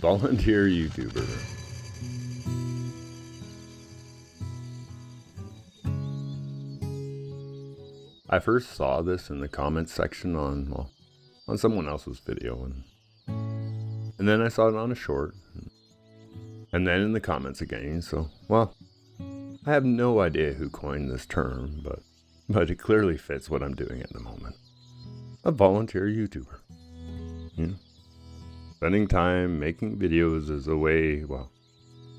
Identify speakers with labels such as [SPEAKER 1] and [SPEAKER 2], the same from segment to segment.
[SPEAKER 1] Volunteer YouTuber. I first saw this in the comments section on someone else's video, and then I saw it on a short, and then in the comments again. So, I have no idea who coined this term, but it clearly fits what I'm doing at the moment. A volunteer YouTuber. Spending time making videos as a way,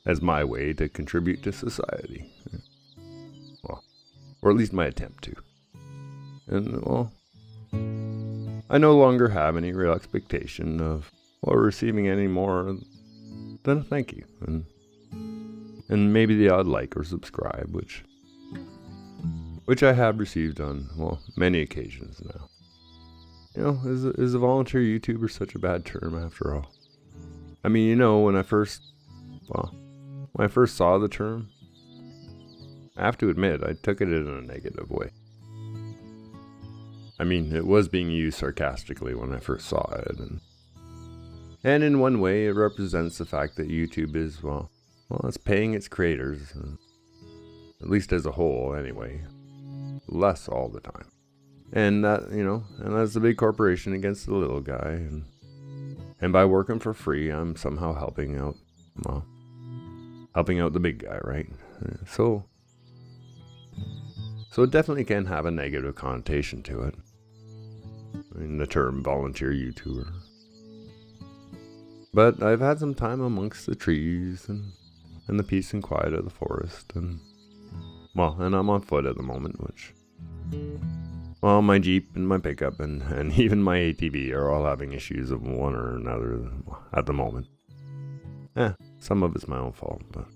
[SPEAKER 1] as my way to contribute to society. Or at least my attempt to. And, I no longer have any real expectation of, receiving any more than a thank you. And maybe the odd like or subscribe, which I have received on, many occasions now. Is a volunteer YouTuber such a bad term after all? I mean, when I first saw the term, I have to admit, I took it in a negative way. I mean, it was being used sarcastically when I first saw it, and in one way, it represents the fact that YouTube is, it's paying its creators, at least as a whole anyway, less all the time. And that, and that's the big corporation against the little guy. And by working for free, I'm somehow helping out the big guy, right? So it definitely can have a negative connotation to it. I mean, the term volunteer YouTuber. But I've had some time amongst the trees and the peace and quiet of the forest. And I'm on foot at the moment, which... my Jeep and my pickup and even my ATV are all having issues of one or another at the moment. Some of it's my own fault, but...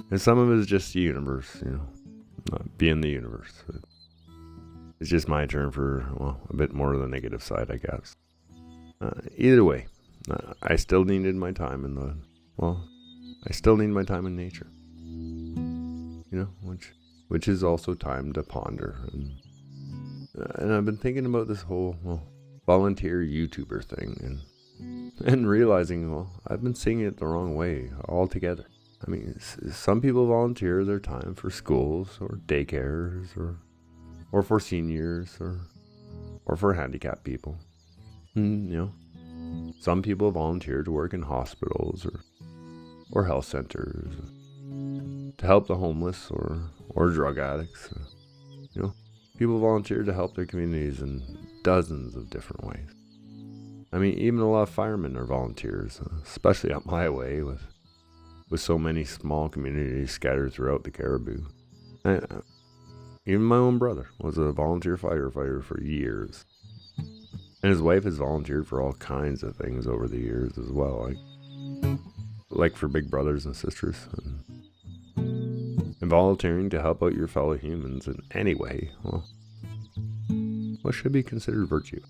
[SPEAKER 1] and some of it is just the universe, being the universe. It's just my turn for, a bit more of the negative side, I guess. Either way, I still needed my time in I still need my time in nature. Which is also time to ponder. And I've been thinking about this whole, volunteer YouTuber thing and realizing, I've been seeing it the wrong way altogether. I mean, some people volunteer their time for schools or daycares or for seniors or for handicapped people. And, some people volunteer to work in hospitals or health centers to help the homeless or drug addicts. People volunteer to help their communities in dozens of different ways. I mean, even a lot of firemen are volunteers, especially up my way with so many small communities scattered throughout the Cariboo. Even my own brother was a volunteer firefighter for years. And his wife has volunteered for all kinds of things over the years as well, like for big brothers and sisters. And volunteering to help out your fellow humans in any way, what should be considered virtue?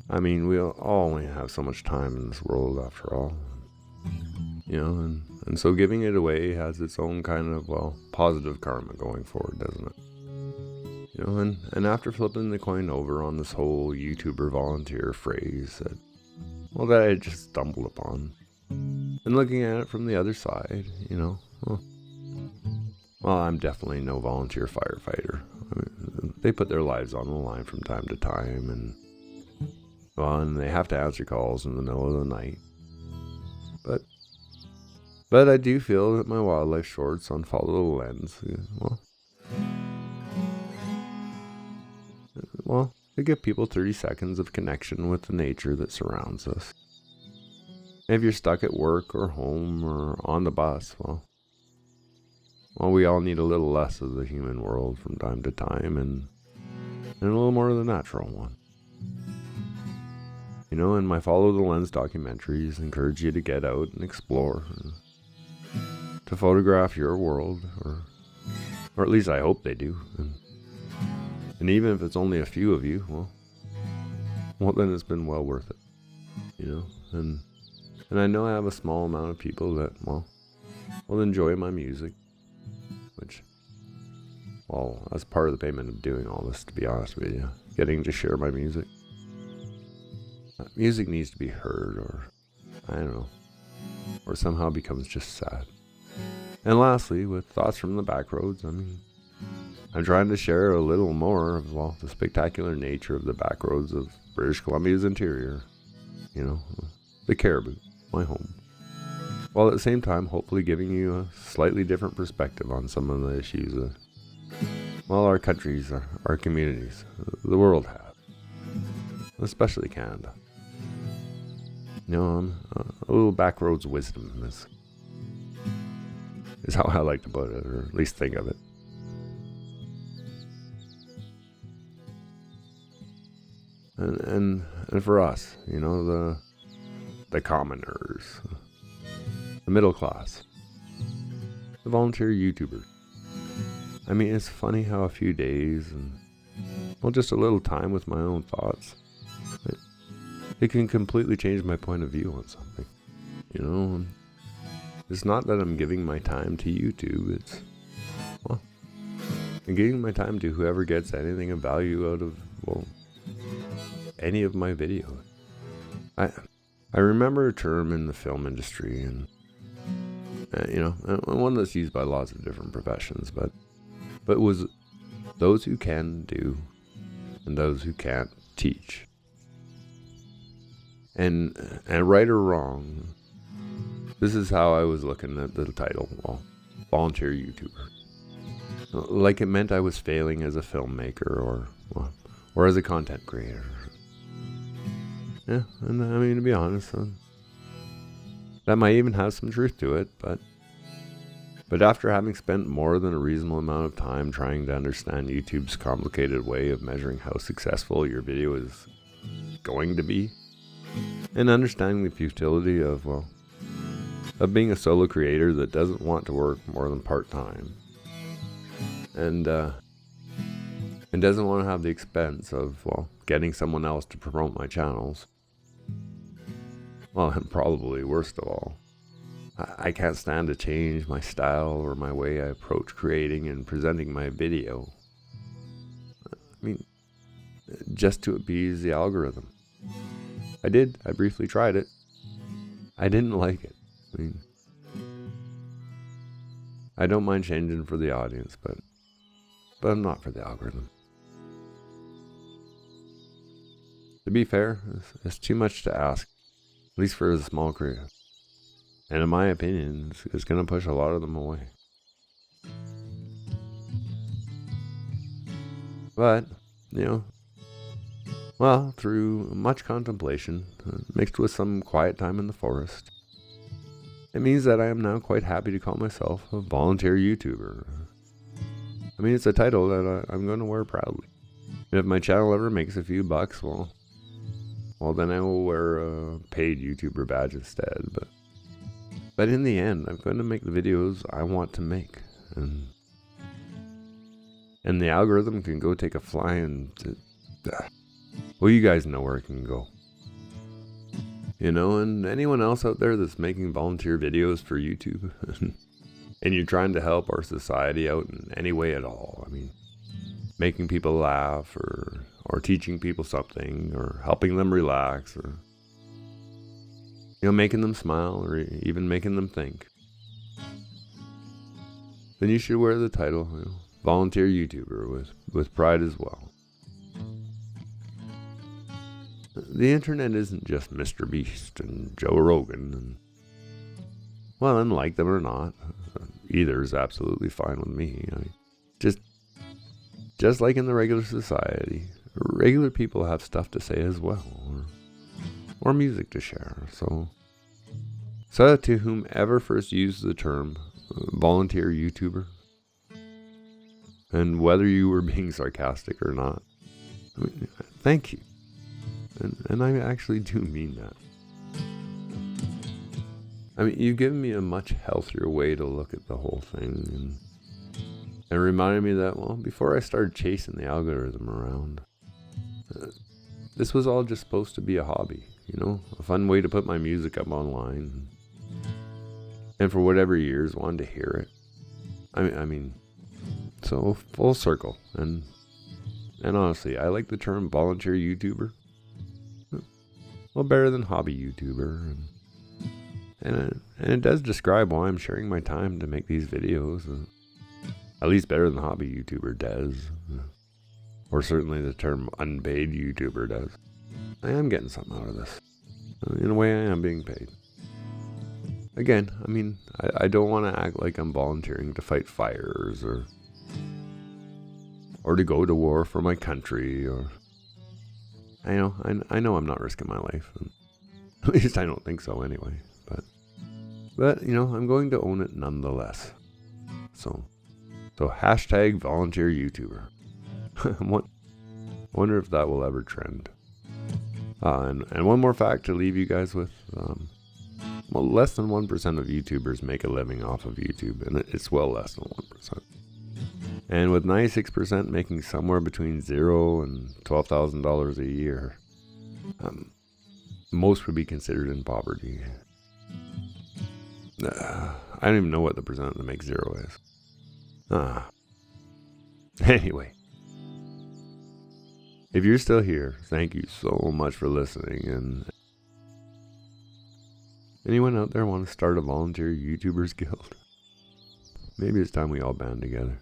[SPEAKER 1] I mean, we all only have so much time in this world after all. And so giving it away has its own kind of, positive karma going forward, doesn't it? And after flipping the coin over on this whole YouTuber volunteer phrase that I just stumbled upon, and looking at it from the other side, I'm definitely no volunteer firefighter. I mean, they put their lives on the line from time to time, and they have to answer calls in the middle of the night. But I do feel that my wildlife shorts on Follow the Lens, they give people 30 seconds of connection with the nature that surrounds us. And if you're stuck at work or home or on the bus, we all need a little less of the human world from time to time and a little more of the natural one. And my Follow the Lens documentaries encourage you to get out and explore, to photograph your world, or at least I hope they do. And even if it's only a few of you, then it's been well worth it, And I know I have a small amount of people that, will enjoy my music, which, that's part of the payment of doing all this, to be honest with you, getting to share my music. Music needs to be heard, or I don't know, or somehow becomes just sad. And lastly, with thoughts from the backroads, I'm trying to share a little more of, well, the spectacular nature of the backroads of British Columbia's interior. You know, the Caribou, my home. While at the same time, hopefully giving you a slightly different perspective on some of the issues that, well, our countries, our communities, the world have. Especially Canada. You know, a little backroads wisdom is how I like to put it, or at least think of it. And for us, you know, the commoners, the middle class, the volunteer YouTuber. I mean, it's funny how a few days and, well, just a little time with my own thoughts, it can completely change my point of view on something. You know, it's not that I'm giving my time to YouTube. It's, well, I'm giving my time to whoever gets anything of value out of, well, any of my videos. I remember a term in the film industry, and you know, one that's used by lots of different professions, but it was those who can do and those who can't teach. And right or wrong, this is how I was looking at the title, well, volunteer YouTuber. Like it meant I was failing as a filmmaker or as a content creator. Yeah, and I mean, to be honest, that might even have some truth to it, but after having spent more than a reasonable amount of time trying to understand YouTube's complicated way of measuring how successful your video is going to be, and understanding the futility of being a solo creator that doesn't want to work more than part-time, and doesn't want to have the expense of, well, getting someone else to promote my channels. Well, and probably worst of all, I can't stand to change my style or my way I approach creating and presenting my video. I mean, just to appease the algorithm. I briefly tried it. I didn't like it. I mean, I don't mind changing for the audience, but I'm not for the algorithm. To be fair, it's too much to ask, at least for a small creator. And in my opinion, it's going to push a lot of them away. But, you know, well, through much contemplation, mixed with some quiet time in the forest, it means that I am now quite happy to call myself a volunteer YouTuber. I mean, it's a title that I'm going to wear proudly. And if my channel ever makes a few bucks, well, then I will wear a paid YouTuber badge instead. But in the end, I'm going to make the videos I want to make. And the algorithm can go take a fly and... well, you guys know where it can go. You know, and anyone else out there that's making volunteer videos for YouTube, and you're trying to help our society out in any way at all. I mean, making people laugh, or teaching people something, or helping them relax, or, you know, making them smile, or even making them think. Then you should wear the title, you know, volunteer YouTuber, with pride as well. The internet isn't just Mr. Beast and Joe Rogan, and, well, and like them or not, either is absolutely fine with me. I mean, just like in the regular society, regular people have stuff to say as well, or music to share. So to whomever first used the term volunteer YouTuber, and whether you were being sarcastic or not, I mean, thank you. And I actually do mean that. I mean, you've given me a much healthier way to look at the whole thing, and reminded me that, well, before I started chasing the algorithm around, this was all just supposed to be a hobby, you know, a fun way to put my music up online, and for whatever years wanted to hear it. I mean, so full circle, and honestly, I like the term volunteer YouTuber. well, better than hobby YouTuber. And it does describe why I'm sharing my time to make these videos. At least better than hobby YouTuber does. Or certainly the term unpaid YouTuber does. I am getting something out of this. In a way, I am being paid. Again, I mean, I don't want to act like I'm volunteering to fight fires or to go to war for my country, or I know I'm not risking my life. At least I don't think so anyway. But I'm going to own it nonetheless. So hashtag volunteer YouTuber. I wonder if that will ever trend. And one more fact to leave you guys with. Less than 1% of YouTubers make a living off of YouTube, and it's well less than 1%. And with 96% making somewhere between $0 and $12,000 a year, most would be considered in poverty. I don't even know what the percent that makes 0 is. Anyway. If you're still here, thank you so much for listening. And anyone out there want to start a volunteer YouTubers guild? Maybe it's time we all band together.